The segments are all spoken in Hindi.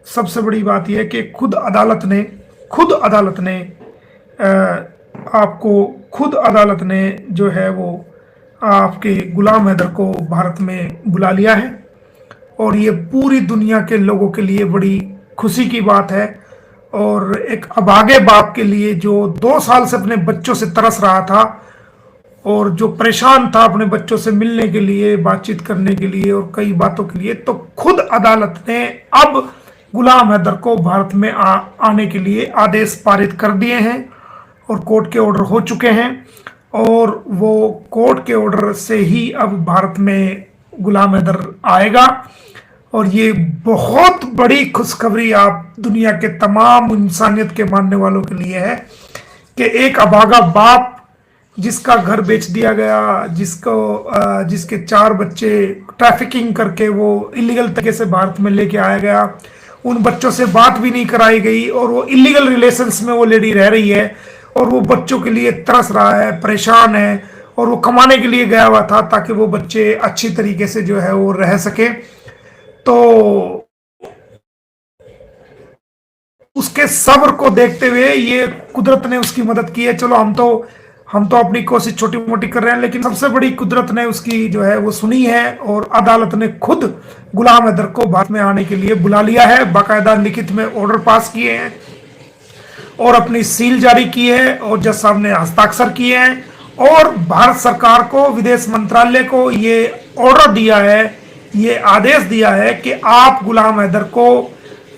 सबसे बड़ी बात यह है कि खुद अदालत ने आपको खुद अदालत ने जो है वो आपके गुलाम हैदर को भारत में बुला लिया है। और ये पूरी दुनिया के लोगों के लिए बड़ी खुशी की बात है। और एक अभागे बाप के लिए जो 2 साल से अपने बच्चों से तरस रहा था और जो परेशान था अपने बच्चों से मिलने के लिए, बातचीत करने के लिए और कई बातों के लिए, तो खुद अदालत ने अब गुलाम हैदर को भारत में आने के लिए आदेश पारित कर दिए हैं और कोर्ट के ऑर्डर हो चुके हैं। और वो कोर्ट के ऑर्डर से ही अब भारत में गुलाम हैदर आएगा। और ये बहुत बड़ी खुशखबरी आप दुनिया के तमाम इंसानियत के मानने वालों के लिए है कि एक अभागा बाप जिसका घर बेच दिया गया, जिसके 4 बच्चे ट्रैफिकिंग करके वो इलीगल तरीके से भारत में लेके आया गया, उन बच्चों से बात भी नहीं कराई गई और वो इलीगल रिलेशंस में वो लेडी रह रही है और वो बच्चों के लिए तरस रहा है, परेशान है और वो कमाने के लिए गया हुआ था ताकि वो बच्चे अच्छी तरीके से जो है वो रह सके। तो उसके सब्र को देखते हुए ये कुदरत ने उसकी मदद की है। चलो हम तो अपनी कोशिश छोटी मोटी कर रहे हैं, लेकिन सबसे बड़ी कुदरत ने उसकी जो है वो सुनी है और अदालत ने खुद गुलाम हैदर को भारत में आने के लिए बुला लिया है। बाकायदा लिखित में ऑर्डर पास किए हैं और अपनी सील जारी की है और जज साहब ने हस्ताक्षर किए हैं और भारत सरकार को, विदेश मंत्रालय को ये ऑर्डर दिया है, ये आदेश दिया है कि आप गुलाम हैदर को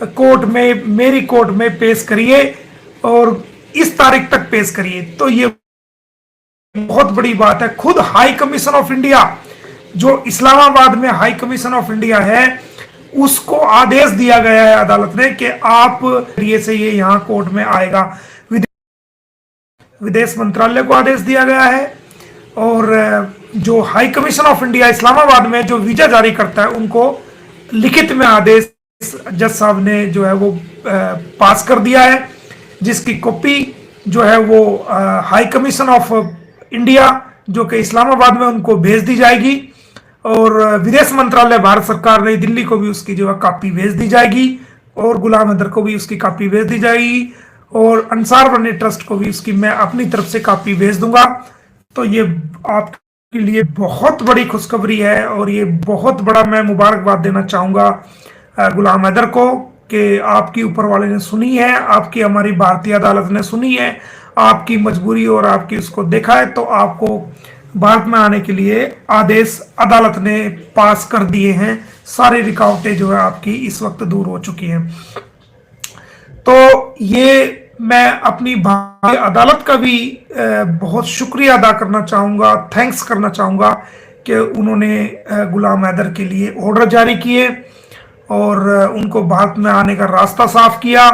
कोर्ट में, मेरी कोर्ट में पेश करिए और इस तारीख तक पेश करिए। तो ये बहुत बड़ी बात है। खुद हाई कमीशन ऑफ इंडिया, जो इस्लामाबाद में हाई कमीशन ऑफ इंडिया है, उसको आदेश दिया गया है अदालत ने कि आप ये से ये यहाँ कोर्ट में आएगा। विदेश मंत्रालय को आदेश दिया गया है और जो high commission of India Islamabad में जो वीजा जारी करता है, उनको लिखित में आदेश जज साहब ने जो है वो पास कर दिया है, जिसकी कॉपी जो है वो हाई कमीशन ऑफ इंडिया जो कि इस्लामाबाद में उनको भेज दी जाएगी और विदेश मंत्रालय भारत सरकार नई दिल्ली को भी उसकी जो है कॉपी भेज दी जाएगी और गुलाम हैदर को भी उसकी कॉपी भेज दी जाएगी और अंसार बनी ट्रस्ट को भी उसकी मैं अपनी तरफ से कॉपी भेज दूंगा। तो ये आपके लिए बहुत बड़ी खुशखबरी है और ये बहुत बड़ा मैं मुबारकबाद देना चाहूँगा गुलाम हैदर को कि आपकी ऊपर वाले ने सुनी है, आपकी हमारी भारतीय अदालत ने सुनी है, आपकी मजबूरी और आपकी उसको देखा है, तो आपको भारत में आने के लिए आदेश अदालत ने पास कर दिए हैं। सारी रुकावटें जो है आपकी इस वक्त दूर हो चुकी हैं। तो ये मैं अपनी भारतीय अदालत का भी बहुत शुक्रिया अदा करना चाहूँगा, थैंक्स करना चाहूँगा कि उन्होंने गुलाम हैदर के लिए ऑर्डर जारी किए और उनको भारत में आने का रास्ता साफ किया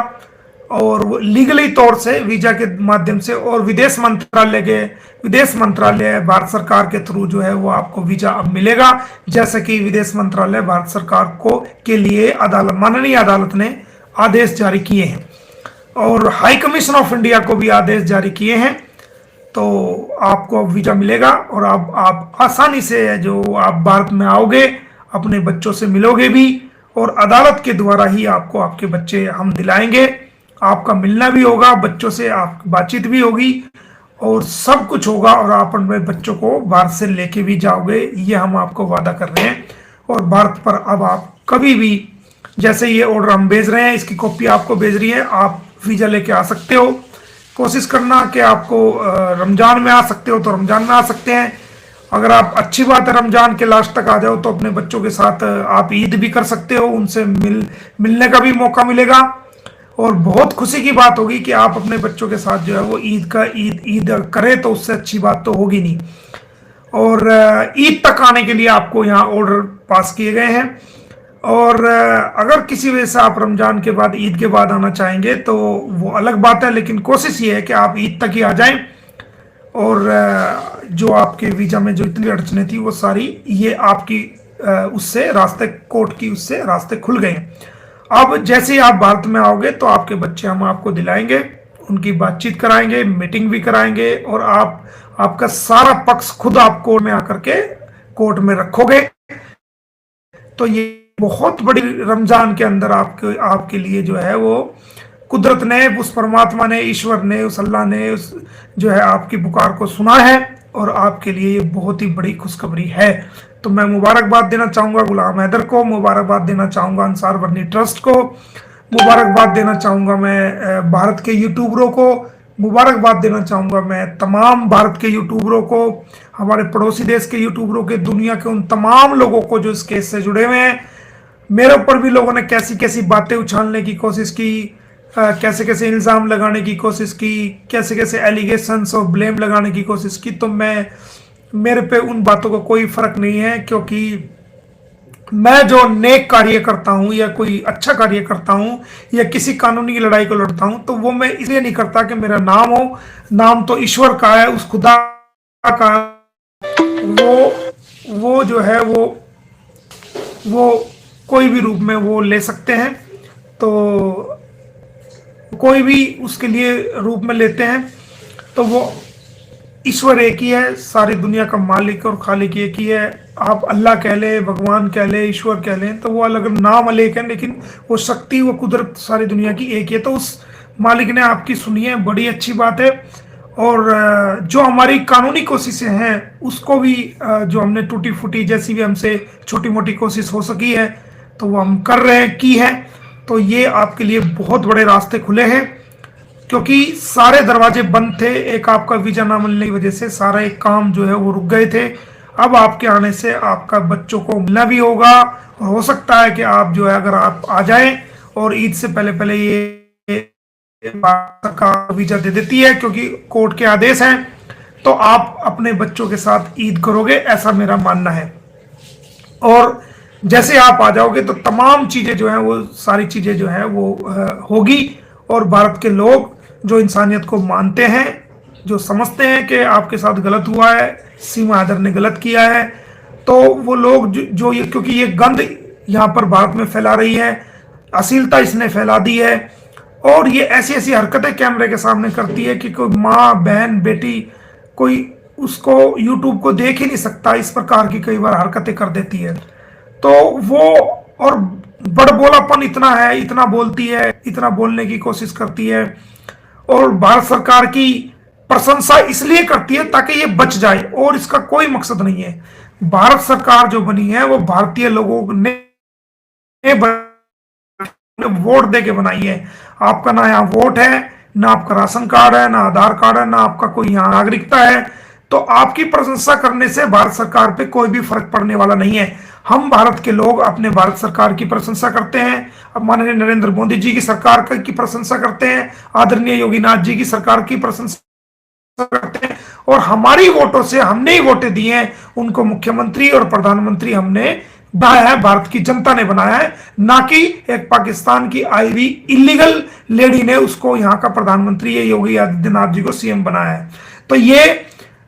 और लीगली तौर से वीजा के माध्यम से और विदेश मंत्रालय भारत सरकार के थ्रू जो है वो आपको वीजा अब मिलेगा, जैसे कि विदेश मंत्रालय भारत सरकार को के लिए माननीय अदालत ने आदेश जारी किए हैं और हाई कमीशन ऑफ इंडिया को भी आदेश जारी किए हैं। तो आपको अब वीजा मिलेगा और आप आसानी से जो आप भारत में आओगे, अपने बच्चों से मिलोगे भी और अदालत के द्वारा ही आपको आपके बच्चे हम दिलाएंगे। आपका मिलना भी होगा, बच्चों से आप बातचीत भी होगी और सब कुछ होगा और आप अपने बच्चों को भारत से लेके भी जाओगे, ये हम आपको वादा कर रहे हैं। और भारत पर अब आप कभी भी, जैसे ये ऑर्डर हम भेज रहे हैं, इसकी कॉपी आपको भेज रही है, आप वीजा लेके आ सकते हो। कोशिश करना कि आपको रमजान में आ सकते हो तो रमजान में आ सकते हैं। अगर आप, अच्छी बात है, रमजान के लास्ट तक आ जाओ तो अपने बच्चों के साथ आप ईद भी कर सकते हो, उनसे मिलने का भी मौका मिलेगा और बहुत खुशी की बात होगी कि आप अपने बच्चों के साथ जो है वो ईद करें, तो उससे अच्छी बात तो होगी नहीं। और ईद तक आने के लिए आपको यहाँ ऑर्डर पास किए गए हैं और अगर किसी वजह से आप रमजान के बाद, ईद के बाद आना चाहेंगे तो वो अलग बात है, लेकिन कोशिश ये है कि आप ईद तक ही आ जाएं और जो आपके वीजा में जो इतनी अड़चने थी वो सारी ये आपकी उससे रास्ते, कोर्ट की उससे रास्ते खुल गए। अब जैसे ही आप भारत में आओगे तो आपके बच्चे हम आपको दिलाएंगे, उनकी बातचीत कराएंगे, मीटिंग भी कराएंगे और आपका सारा पक्ष खुद आप कोर्ट में आकर के कोर्ट में रखोगे। तो ये बहुत बड़ी रमजान के अंदर आपके आपके लिए जो है वो कुदरत ने, उस परमात्मा ने, ईश्वर ने, उस अल्लाह ने उस जो है आपकी पुकार को सुना है और आपके लिए ये बहुत ही बड़ी खुशखबरी है। तो मैं मुबारकबाद देना चाहूँगा गुलाम हैदर को, मुबारकबाद देना चाहूँगा अंसार बरनी ट्रस्ट को, मुबारकबाद देना चाहूँगा मैं भारत के यूट्यूबरों को, मुबारकबाद देना चाहूँगा मैं तमाम भारत के यूट्यूबरों को, हमारे पड़ोसी देश के यूट्यूबरों के, दुनिया के उन तमाम लोगों को जो इस केस से जुड़े हुए हैं। मेरे ऊपर भी लोगों ने कैसी कैसी बातें उछालने की कोशिश की, कैसे कैसे इल्ज़ाम लगाने की कोशिश की, कैसे कैसे एलिगेशंस और ब्लेम लगाने की कोशिश की। तो मेरे पे उन बातों का कोई फर्क नहीं है, क्योंकि मैं जो नेक कार्य करता हूं या कोई अच्छा कार्य करता हूं या किसी कानूनी लड़ाई को लड़ता हूं तो वो मैं इसलिए नहीं करता कि मेरा नाम हो। नाम तो ईश्वर का है, उस खुदा का। वो जो है वो कोई भी रूप में वो ले सकते हैं, तो कोई भी उसके लिए रूप में लेते हैं। तो वो ईश्वर एक ही है, सारी दुनिया का मालिक और खालिक एक ही है। आप अल्लाह कह ले, भगवान कह ले, ईश्वर कह लें, तो वो अलग नाम अनेक है, लेकिन वो शक्ति, वो कुदरत सारी दुनिया की एक ही है। तो उस मालिक ने आपकी सुनी है, बड़ी अच्छी बात है। और जो हमारी कानूनी कोशिशें हैं उसको भी जो हमने टूटी फूटी जैसी भी हमसे छोटी मोटी कोशिश हो सकी है तो वो हम कर रहे हैं, की है। तो ये आपके लिए बहुत बड़े रास्ते खुले हैं, क्योंकि सारे दरवाजे बंद थे। एक आपका वीजा ना मिलने की वजह से सारे काम जो है वो रुक गए थे। अब आपके आने से आपका बच्चों को मिलना भी होगा, और हो सकता है कि आप जो है अगर आप आ जाएं और ईद से पहले पहले ये का वीजा दे देती है, क्योंकि कोर्ट के आदेश हैं, तो आप अपने बच्चों के साथ ईद करोगे, ऐसा मेरा मानना है। और जैसे आप आ जाओगे तो तमाम चीजें जो है वो सारी चीजें जो है वो होगी। और भारत के लोग जो इंसानियत को मानते हैं, जो समझते हैं कि आपके साथ गलत हुआ है, सीमा हैदर ने गलत किया है, तो वो लोग जो ये, क्योंकि ये गंद यहाँ पर भारत में फैला रही है, अश्लीलता इसने फैला दी है, और ये ऐसी ऐसी हरकतें कैमरे के सामने करती है कि कोई माँ बहन बेटी कोई उसको यूट्यूब को देख ही नहीं सकता, इस प्रकार की कई बार हरकतें कर देती है। तो वो, और बड़बोलापन इतना है, इतना बोलती है, इतना बोलने की कोशिश करती है, और भारत सरकार की प्रशंसा इसलिए करती है ताकि ये बच जाए, और इसका कोई मकसद नहीं है। भारत सरकार जो बनी है वो भारतीय लोगों ने वोट दे के बनाई है। आपका ना यहाँ वोट है, ना आपका राशन कार्ड है, ना आधार कार्ड है, ना आपका कोई यहाँ नागरिकता है। तो आपकी प्रशंसा करने से भारत सरकार पे कोई भी फर्क पड़ने वाला नहीं है। हम भारत के लोग अपने भारत सरकार की प्रशंसा करते हैं, अब माननीय नरेंद्र मोदी जी की सरकार की प्रशंसा करते हैं, आदरणीय योगीनाथ जी की सरकार की प्रशंसा करते हैं, और हमारी वोटों से, हमने ही वोटें दी हैं उनको मुख्यमंत्री और प्रधानमंत्री हमने बनाया है, भारत की जनता ने बनाया है, ना कि एक पाकिस्तान की आई हुई इलीगल लेडी ने उसको यहाँ का प्रधानमंत्री योगी आदित्यनाथ जी को सीएम बनाया है। तो ये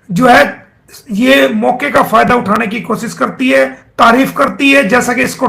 जो है ये मौके का फायदा उठाने की कोशिश करती है, तारीफ करती है, जैसा कि इसको